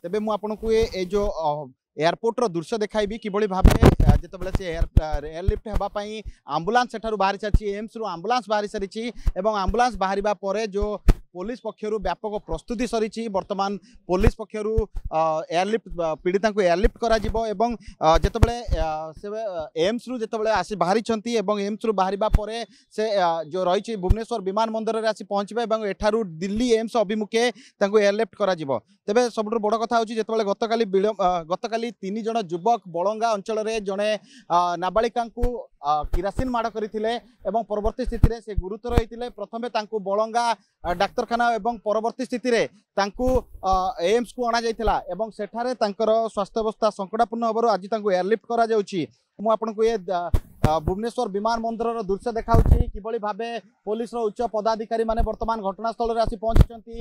तेबे मु आपको ये जो एयरपोर्ट रो दृश्य देखाइबी किभଳି भाबे जेतेबेले से एयरलिफ्ट हेबापी आंबुलांस सेठारु बाहरी सारी एम्स रु आंबुलांस बाहरी सारी एवं आंबुलांस बाहरिबा परे जो पुलिस पक्षर व्यापक प्रस्तुति सरी वर्तमान पुलिस पक्षर एयरलिफ्ट पीड़िता को एयरलिफ्ट करा एवं जितेबले से एम्स रु जितेबले आसी बाहरी एम्स रु बाहर परे से जो रही भुवनेश्वर विमान बंदर में आसी पहुँचे और एठारू दिल्ली एम्स अभिमुखे एयरलिफ्ट करा तेबे सबुठ बड़ कथा होची जेतेबले गतकाली 3 जण युवक बलंगा अंचल में जड़े नाबालिका किरासिन माड़ करथिले एवं परवर्ती स्थिति रे से गुरुतर होइतिले प्रथमे तांकु बलंगा डाक्तरखाना एवं परवर्ती स्थिति रे तांकु एम्स को अणा जाइतिला एवं सेठारे तांकर स्वास्थ्य अवस्था संकटापूर्ण होबारु आज तांकु एयरलिफ्ट करा जाउची। मु आपनको ये भुवनेश्वर विमान बंदर दृश्य देखाऊँगी किभଳି भाबे पुलिस उच्च पदाधिकारी माने वर्तमान घटनास्थल में आसी पहुंची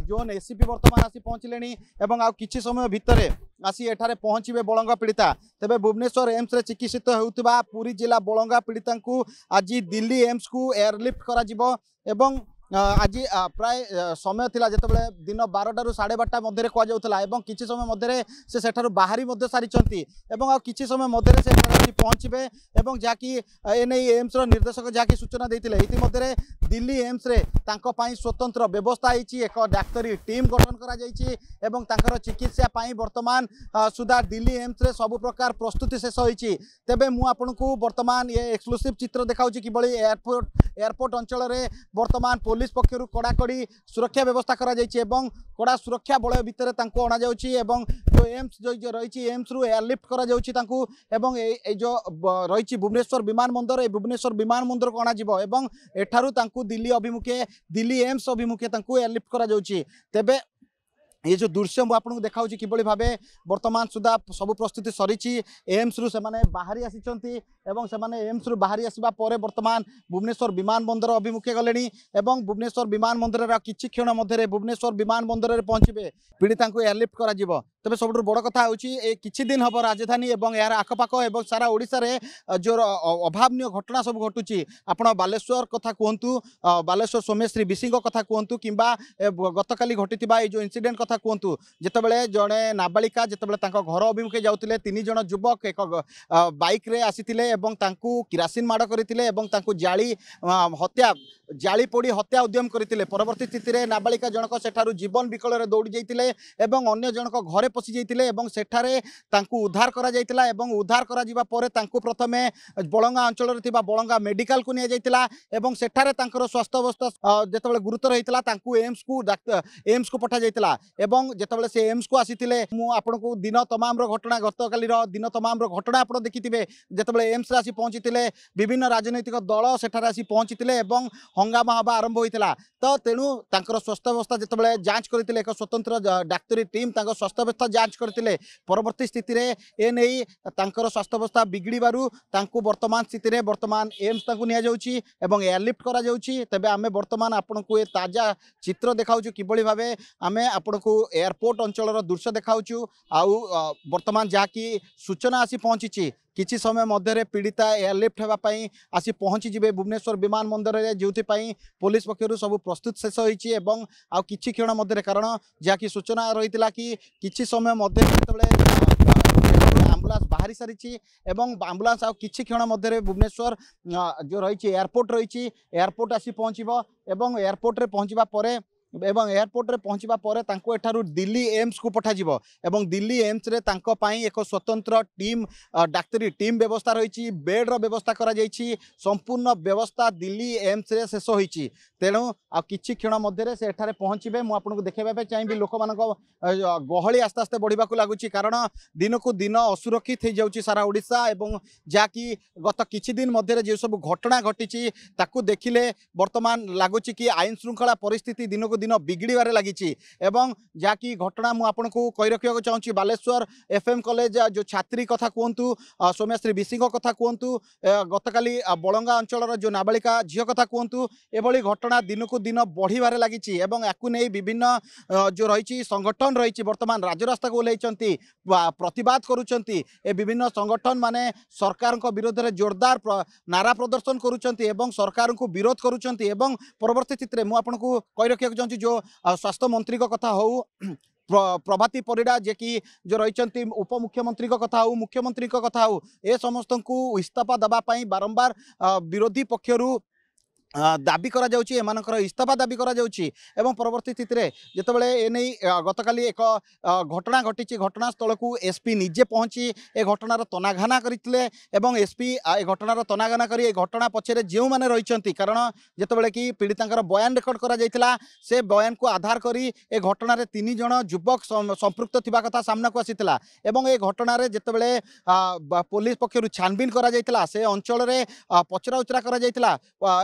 जोन एसीपी वर्तमान आसी पहुँचले एवं आ किछि समय भितर आसी एठारे पहुँचे बलंगा पीड़िता तेबे भुवनेश्वर एम्स रे चिकित्सित होउथिबा पुरी जिला बलंगा पीड़िता को आज दिल्ली एम्स को एयरलिफ्ट करा जिवो एवं आज प्राय समय थिला जेतेबेले दिन 12 साढ़े 12 मध्य कहुला एवं किसी समय मध्य से सेठारु बाहरी मध्य सारी एवं आ किसी समय मध्य से पहुँचे एवं जहाँकि एने एम्स निर्देशक जहाँकि सूचना देते इतिमध्य दिल्ली एम्स रे तांको पाई स्वतंत्र व्यवस्था होती एक डाक्तरी टीम गठन करा जाइछि एवं तांकर चिकित्सा पाई वर्तमान सुधा दिल्ली एम्स रे सब प्रकार प्रस्तुति शेष होइछि। तेबे मु आपनकु वर्तमान ये एक्सक्लूसिव चित्र देखाउछि किभଳି एयरपोर्ट अंचल रे वर्तमान पुलिस पक्षर कड़ाकड़ी सुरक्षा व्यवस्था करा जाइछि एवं कड़ा सुरक्षा बलय भितर तांको अणा जाउछि एवं जो एम्स जो रही एम्स रु एयरलिफ्ट करा जाउछि तांको एवं ए जो रही भुवनेश्वर विमान बंदर ए भुवनेश्वर विमान बंदर को अणा जिवो एवं एठारु तांको दिल्ली अभिमुखे दिल्ली एम्स अभिमुखे तांको एयरलिफ्ट करा जाउछि। तेबे ये जो दृश्य मुझे आपको देखा किभଳି भाबे वर्तमान सुधा सब प्रस्तुति सरी एम्स रु सेमाने बाहरी आसी एवं सेमाने एम्स रु बाहरी आसवा परे वर्तमान भुवनेश्वर विमान बंदर अभिमुखे गले एवं भुवनेश्वर विमान बंदर किछि क्षण मध्य भुवनेश्वर विमान बंदर में पहुँचे पीड़िता को एयरलिफ्ट करा जिवो। तेबे सबुठ बड़ कथा होची किछि दिन हम राजधानी एवं यार आखपाख एवं सारा ओडिशा रे जो अभावनीय घटना सब घटुची आपण बालेश्वर कथा कहतु बालेश्वर सोमेश्री बिसिंग कथा कहतु किंबा गतकाली घटिथिबा जो इंसिडेंट कथा कहतु जितेबले जड़े नाबालिका जितेबले घर अभिमुखे जाउतिले 3 जण युवक एक बाइक रे आसीथिले एवं तांकु किरासिन माड़ करथिले एवं तांकु जाली हत्या जाली पोड़ी हत्या उद्यम करथिले परवर्ती स्थिति रे नाबालिका जनक सेठारु जीवन विकल रे दौड़ी जाइतिले एवं अन्य जनक घरे पशि जाइतिले एवं सेठारे तांकु उद्धार करा जाइतिला एवं उद्धार करा जिबा परे तांकु प्रथमे बलंगा अंचल रे थिबा बलंगा मेडिकल को निया जाइतिला एवं सेठारे तांकर स्वास्थ्य अवस्था जेतेबेले गुरुतर होइतिला तांकु एम्स को पठा जाइतिला एवं जेतेबेले से एम्स को आसीथिले मु आपनको दिन तमाम रो घटना गतकाली रो दिन तमाम रो घटना आपण देखिथिबे जेतेबेले एम्स रे आसी पहुंचीतिले विभिन्न राजनैतिक दल सेठारे आसी पहुंचीतिले एवं हंगामा हवा आरंभ होइतिला तो तेणु तांकर स्वास्थ्य अवस्था जेतेबेले जांच करथिले एक स्वतंत्र डाक्तरी टीम तांकर स्वास्थ्य अवस्था जांच करथिले परवर्ती स्थिति रे ए नै तांकर स्वास्थ्य अवस्था बिगड़ीबारु तांको वर्तमान स्थिति रे वर्तमान एम्स तांको निया जाउची एवं एयरलिफ्ट करा जाउची। तेबे आमे वर्तमान आपनको ए ताजा चित्र देखाउछु किभଳି भाबे आमे आपनको एयरपोर्ट अंचल दृश्य देखाउछु आउ वर्तमान जहाँकि सूचना आसी पहुँची किछि समय मध्य पीड़िता एयरलिफ्ट होगापी आसी पहुँची जिबे भुवनेश्वर विमान बंदर में जो पुलिस पक्षर सब प्रस्तुत शेष होती आ किछि क्षण मध्य कारण जहाँकि सूचना रही कि किछि समय मध्य आंबुलांस बाहरी सारी एवं आंबुलांस आ किछि क्षण मध्य भुवनेश्वर जो रही एयरपोर्ट आसी पहुँचब एवं एयरपोर्ट रे पहुँचवा परे एवं एयरपोर्ट रे पहुँचवा परे तांको एठारु दिल्ली एम्स को पठाजिवो एवं दिल्ली एम्स रे तांको पाई एक स्वतंत्र टीम डाक्तरी टीम व्यवस्था रही बेड रो व्यवस्था करा जाइछि संपूर्ण व्यवस्था दिल्ली एम्स रे शेष होइछि। तेणु आ किछि क्षण मध्य से एठारे पहुँचे मु आपनको देखाइबा चाहिए लोक मानक गहली आस्ते आस्ते बढ़िबा लागुछि कारण दिन को दिन असुरक्षित हो जाउछि सारा ओडिशा एवं जाकि गत किछि दिन मध्य जो सब घटना घटी ताकू देखिले वर्तमान लगुच कि आईन श्रृंखला परिस्थिति दिन को दिन बिगड़बार लगी एवं जहाँकि घटना मुझे कही रखा चाहूँगी बालेश्वर एफएम कॉलेज जो छात्री कथा कहतु सौम्याश्री बिसिंग कथा कहतु गतकाली बलंगा अंचल जो नाबालिका झील कथा कहतु एभली घटना दिन को दिन बढ़िबार लगी या विभिन्न जो रही संगठन रही वर्तमान राजरास्ता को ओह्लैचंती प्रतिवाद करुचंती ए विभिन्न संगठन माने सरकार विरोध में जोरदार नारा प्रदर्शन करुचंती एवं सरकार को विरोध करुचंती एवं परवर्ती स्थिति में मुझे कही रखा चाहूँगी जो स्वास्थ्य मंत्री कथा हो प्रभाती परिडा जे कि जो रही उपमुख्यमंत्री कथा हो मुख्यमंत्री कथा हो ए समस्त को इस्तीफा दवाई बारंबार विरोधी पक्षर दाबी करा जाउची एमानकर इस्तीफा दाबी करा जाउची एवं परवर्ती स्थिति रे जेतेबेले एनै गतकाली एक घटना घटी घटना स्थल को एसपी निजे पहुंची ए घटनार तनाघाना करथिले एवं एसपी ए घटनार तनाघाना करी ए घटना पछरे जेउ माने रहिचंती कारण जेतेबेले कि पीड़ितांकर बयान रेकर्ड करा जायतिला से बयान को आधार करी ए घटना रे 3 जण युवक संपृक्त थिबा कथा सामना को आसीतिला एवं ए घटना रे जेतेबेले पुलिस पक्षरु छानबीन करा जायतिला से अंचल रे पचरा उचरा करा जायतिला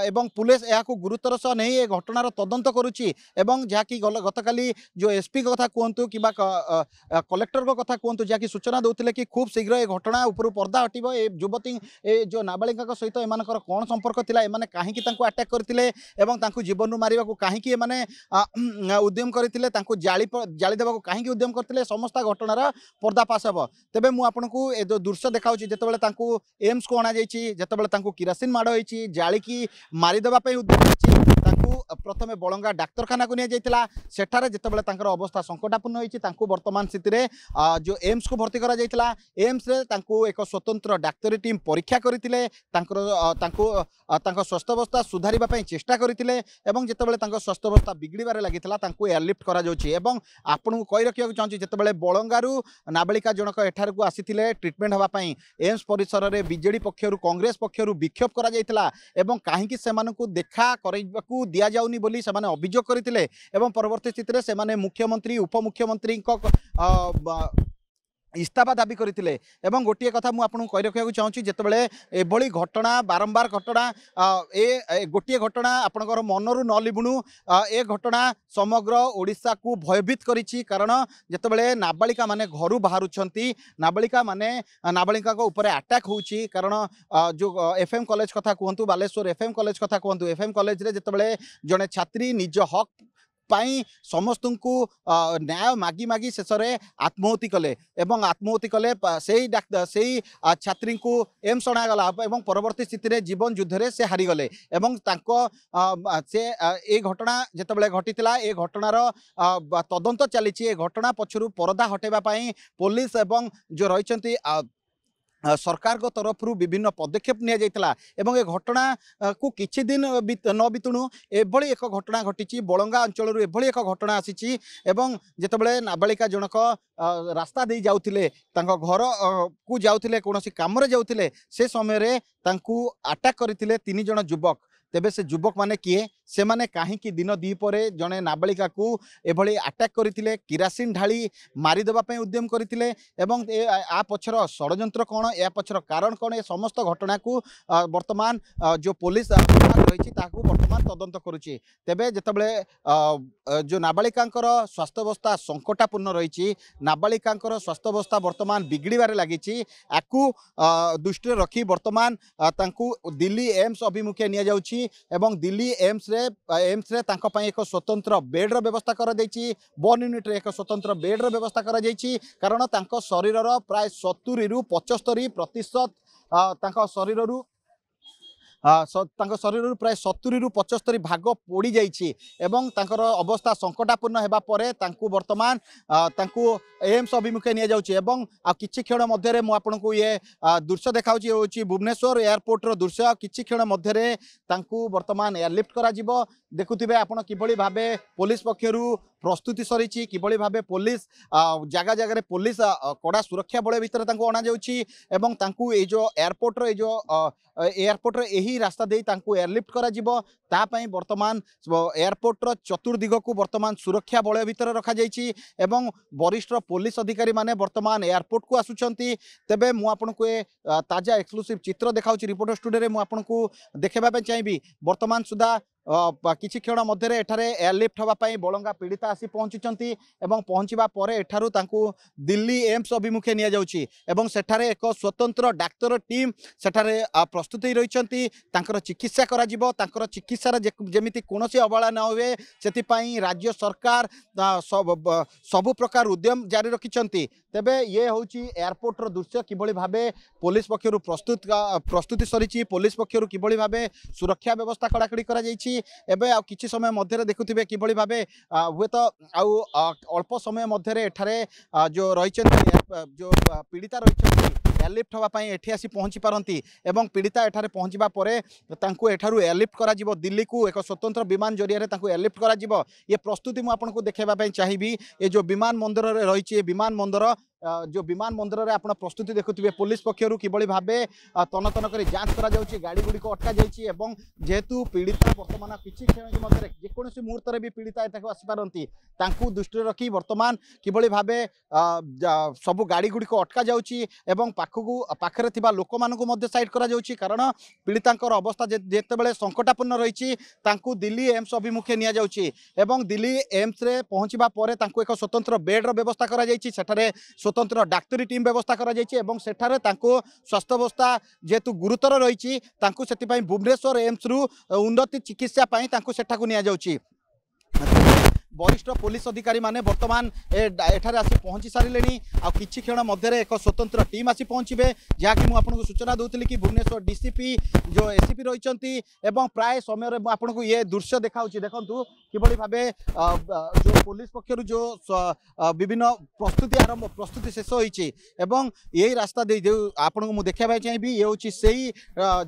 एवं पुलिस यहाँ गुरुतर सह नहीं ए घटनार तदंत करुच्ची एवं जहाँकि गतकाली जो एसपी कथा कहतु कि कलेक्टर कथा कहतु जहाँकि सूचना दौते कि खूब शीघ्र ए घटना उपर पर्दा हटब ए युवती ए जो नाबालिका सहित एम कौन संपर्क था एम कहीं आटाक करते जीवन मारे कहीं उद्यम करते जाली देवा कहीं उद्यम करते समस्त घटनार पर्दाफाश हे तेज मुझे जो दृश्य देखा जितेबाला एम्स को अणा जितेबाला किरासिन माड़ होती जाली मारिदेवा उद्यम प्रथमे बलंगा डाक्तरखाना को निया सेठारे जितेबाला अवस्था संकटापूर्ण होती वर्तमान स्थिति रे जो एम्स को भर्ती करा जायतिला एम्स रे एक स्वतंत्र डाक्तरी टीम परीक्षा करथिले स्वास्थ्य अवस्था सुधारिबा पई चेष्टा करथिले एवं जितेबाला स्वास्थ्य अवस्था बिगड़बार लागिथिला एयरलिफ्ट करा जाउची एवं आपन को कहि रखिया चाहूँ जितेबाला बलंगारू नाबालिका जनक एठार को आसीथिले ट्रीटमेंट हवा पई एम्स परिसर रे बीजेडी पक्षरु कांग्रेस पक्षरु विक्षोभ करा जायतिला एवं काहेकि सेमानकु देखा करबाकू दिया जाउनी बोली सेमाने अभियोग करथिले एवं परवर्ती स्थिति रे सेमाने मुख्यमंत्री उपमुख्यमंत्री इस्तीफा दाबी करते एवं गोटे कथा मुझे कही रखा चाहूँगी जितेबाला एभली घटना बारंबार घटना गोटे घटना आपणकर मनरू न लिबुणु ए घटना समग्र ओडिशा को भयभीत करिछि कारण जितेबाला नाबालिका माने घरू बाहरुछंती नाबालिका माने नाबालिका को ऊपर अटैक होउछि कारण जो एफएम कॉलेज कथा कहतु बालेश्वर एफएम कॉलेज कथा कहतु एफएम कॉलेज रे जितेबाला जड़े छात्री निज हक पाई समस्त को न्याय मागी मागी शेष में आत्महति कले एवं आत्महति कले से छात्री को एम्स अणागला एवं परवर्ती स्थिति रे जीवन युद्ध रे से हारीगले एवं से ए घटना जितेबाला घटीला ए घटनार तदंत चली घटना पछरु परदा हटेबा पुलिस एवं जो रही सरकार को तरफ विभिन्न पदक्षेप निया ए घटना को किछि दिन न बितुणु एभली एक घटना घटी बलंगा अंचल एभली एक घटना आसी जितेबाला नाबालिका जनक रास्ता दे जाउथिले घर को जाउथिले कोनोसी काम रे जाउथिले से समय अटैक करथिले 3 जण युवक तेबे से युवक माने किए से माने कहीं दिन दीपरे जड़े नाबालिका को एभली अटैक करथिले किरासिन ढाली मारिदेवा उद्यम करथिले एवं आ पछर षड्यंत्र कौन या पछर कारण कौन ए समस्त घटना को वर्तमान जो पुलिस रही वर्तमान तदंत करुच्ची तेबे जितेबाला जो नाबालिका स्वास्थ्य अवस्था संकटापूर्ण रही नाबालिका स्वास्थ्य अवस्था वर्तमान बिगड़बार लगी आपको दृष्टि रखी वर्तमान दिल्ली एम्स अभिमुखे नि जाउछि एवं दिल्ली एम्स रे तांको पई एक स्वतंत्र बेड रो व्यवस्था करा दैछि वन यूनिट रे एक स्वतंत्र बेड रो व्यवस्था करा दैछि कारण तांको शरीर रो प्राय 70 रु 75% तांको शरीर रु शरीर प्राय 70 रु 75 भाग पोड़ी जाइछि एवं तांकर अवस्था संकटापूर्ण हेबा परे तांकु वर्तमान एम्स अभिमुखे निया जाउछि एवं आ किछि क्षण मध्य रे मु आपनको ये दृश्य देखाउछि होछि भुवनेश्वर एयरपोर्ट रो दृश्य किछि क्षण मध्य रे तांकु वर्तमान एयरलिफ्ट करा जिवो देखुथिबे आपण किभली भाबे पुलिस पक्षरु प्रस्तुति सरीछि किभली भाबे पुलिस जगह जगह रे पुलिस कड़ा सुरक्षा बल भितर तांकु अणा जाउछि एवं तांकु ए जो एयरपोर्ट रो ए जो एयरपोर्ट रो एही रास्ता दे तांकु एयरलिफ्ट करा जिवो ता पई वर्तमान एयरपोर्ट रो चतुर्दिग को वर्तमान सुरक्षा बल भितर रखा जाइछि एवं वरिष्ठ पुलिस अधिकारी माने वर्तमान एयरपोर्ट को आसुचंती तेबे मु आपनको ताजा एक्सक्लूसिव चित्र देखाउछि रिपोर्टर स्टूडियो रे मु आपनको देखेबा पे चाहिबी वर्तमान सुधा किछि क्षण मध्य एठारे एयरलिफ्ट हवा पई बलंगा पीड़िता आसी पहुंचुचंती एवं पहुंचबा परे एठारु तांकु दिल्ली एम्स अभिमुखे निया जाउछि एवं सेठारे एक स्वतंत्र डाक्तर टीम सेठारे प्रस्तुत ही रहिचंती तांकर चिकित्सा करा जिवो तांकर चिकित्सार जेमिति कोनोसी अवहेला न होवे सेति पई राज्य सरकार सब प्रकार उद्यम जारी रखिचंती तेबे ये होची एयरपोर्ट रो दृश्य किभली भाबे पुलिस पक्षरु प्रस्तुति सरीची पुलिस पक्षरु किभली भाबे सुरक्षा व्यवस्था कड़ाकड़ी करा जाइछि जाइछि एबे आ किछि समय मध्य देखुथिबे किबळी भाबे हुए तो आउ अल्प समय मध्य एठारे जो रही जो पीड़िता रही एयरलिफ्ट हाँपाई एठी आसी पहुँची पारती एवं पीड़िता एठारे पहुँचवा परे तांकू एठारू एयरलिफ्ट करा जिवो दिल्ली को एक स्वतंत्र विमान जरिया तांकू एयरलिफ्ट करा जिवो ये प्रस्तुति मुझे आपको देखाइबा चाहिए ये जो विमान बंदर रही विमान बंदर जो विमान बंदर में आप प्रस्तुति देखुए पुलिस पक्षर किभली भावे तन तन कर जांच करा गाड़ी गुड़िक अटका जाइए जेहेतु पीड़िता बर्तमान किसी क्षण मध्य जेकोसी मुहूर्त भी पीड़िता एठाक आसीपारती दृष्टि रखी बर्तमान किभली भावे सब गाड़ी गुड़िक अटका जाउछि पाखरे थिबा लोक मानकु साइड करा जाउछि कारण पीड़िता अवस्था जेतेबेले संकटापूर्ण रही दिल्ली एम्स अभिमुखे निया जाउछि एवं दिल्ली एम्स रे पहुँचवा पर एक स्वतंत्र बेड्र व्यवस्था करा जाइछि सेठारे स्वतंत्र डाक्तरी टीम व्यवस्था करा जाइछि एवं सेठारे तांको स्वास्थ्य अवस्था जेहेतु गुरुतर रही भुवनेश्वर एम्स रु उन्नति चिकित्सा पाई तांको सेठाकु निया जाउछि। वरिष्ठ पुलिस अधिकारी माने वर्तमान एठारे आसी पहुँची सारे आ किछि क्षण मध्य एक स्वतंत्र टीम आसी पहुँचे जहाँकि मुझे सूचना दूसरी कि भुवनेश्वर डीसीपी जो एसीपी रही प्राय समय आपको ये दृश्य देखा देखु किभली भावे जो पुलिस पक्षर जो विभिन्न प्रस्तुति शेष होती यही रास्ता दे जो आपको मुझे देखा चाहिए ये हूँ से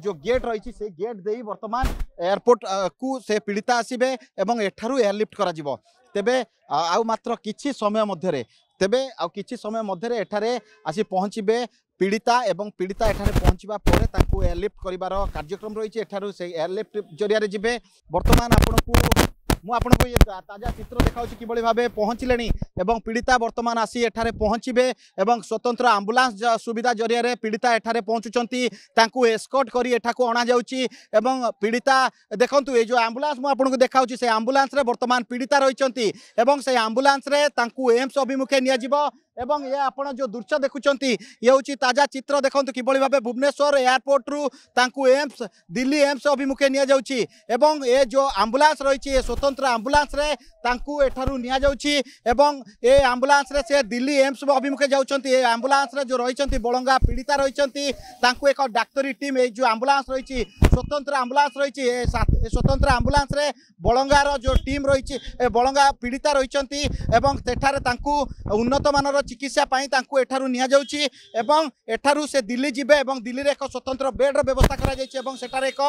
जो गेट रही से गेट दे वर्तमान एयरपोर्ट को से पीड़िता आसबे एठारू एयरलिफ्ट करा तेबे आउ मात्र किछि समय मध्य तेबे आउ किछि समय मध्य एठारे आसी पहुँचे पीड़िता एवं पीड़िता एठारे पहुँचवा पर तांको एयरलिफ्ट करिवार कार्यक्रम रही एठारू से एयरलिफ्ट जरिया जिबे वर्तमान आपको मुझे ये ताजा चित्र देखा किभली भावे पहुँचले पीड़िता वर्तमान आसी एठारे पहुँचे स्वतंत्र आम्बुलांस सुविधा जरिया पीड़िता एठारे पहुँचुंट तांकू एस्कॉर्ट करी एठाकू अणा जाउछि एवं पीड़िता देखंतु ये जो आम्बुलांस मु आपनको देखाउछि से आम्बुलांस रे वर्तमान पीड़िता रहिचंती एवं से आम्बुलांस रे तांकू एम्स अभिमुखे निया जिवो एवं ये आपण जो दृश्य देखुंट ये हूँ ताजा चित्र देखो किभली भावे भुवनेश्वर एयरपोर्ट रु तांकू एम्स दिल्ली एम्स अभिमुखे निया जाउछि एवं ये जो आम्बुलांस रही स्वतंत्र आम्बुलांस रे तांकू एठारू निया जाउछि एवं ये आम्बुलांस रे से दिल्ली एम्स अभिमुखे जाउछंती ये आम्बुलांस रे जो रही बलंगा पीड़िता रही तांकू एक डाक्तरी टीम ये जो आम्बुलांस रही स्वतंत्र आम्बुलांस रही स्वतंत्र आम्बुलांस रे बलंगार जो टीम रही बलंगा पीड़िता रही सेठारे तांकू उन्नत मानर चिकित्सा पाई तांकू एठारू निया जाउछि एवं एठारू से दिल्ली जिबे एवं दिल्ली रे एक स्वतंत्र बेड व्यवस्था करा जाइछि एवं सेठारे एक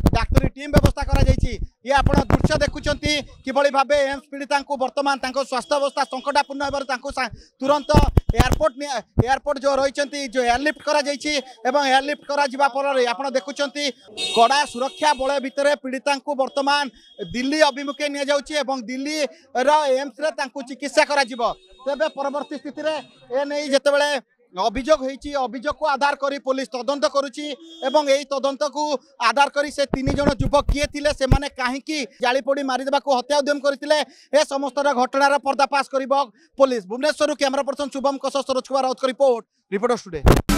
डाक्तरी टीम व्यवस्था करा जाइछि ये आपण दृश्य देखुचंती किभली भाबे एम्स पीड़िता को वर्तमान तांको स्वास्थ्य अवस्था संकटापूर्ण हेबार तांको तुरंत एयरपोर्ट जो रही जो एयरलिफ्ट करा जाइछि एवं एयरलिफ्ट करा जिबा पर आपण देखुचंती कड़ा सुरक्षा बल भितर पीड़िता को वर्तमान दिल्ली अभिमुखे निया जाउछि एवं दिल्ली रो एम्स रे तांको चिकित्सा करा जिवो तेबे परवर्ती स्थिति रे ए नै जेतेबेले अभियोग होइछि अभियोग को आधार करी पुलिस तदंत करुछि एवं एई तदंत को आधार करी से 3 जण युवक किए थिले से माने काहेकि जाली पोड़ी मारी देबा को हत्या उद्यम करथिले ए समस्त घटनार पर्दाफाश करिबो police. Bhubaneswar camera person Shubham Saroj Kumar Raut report studio.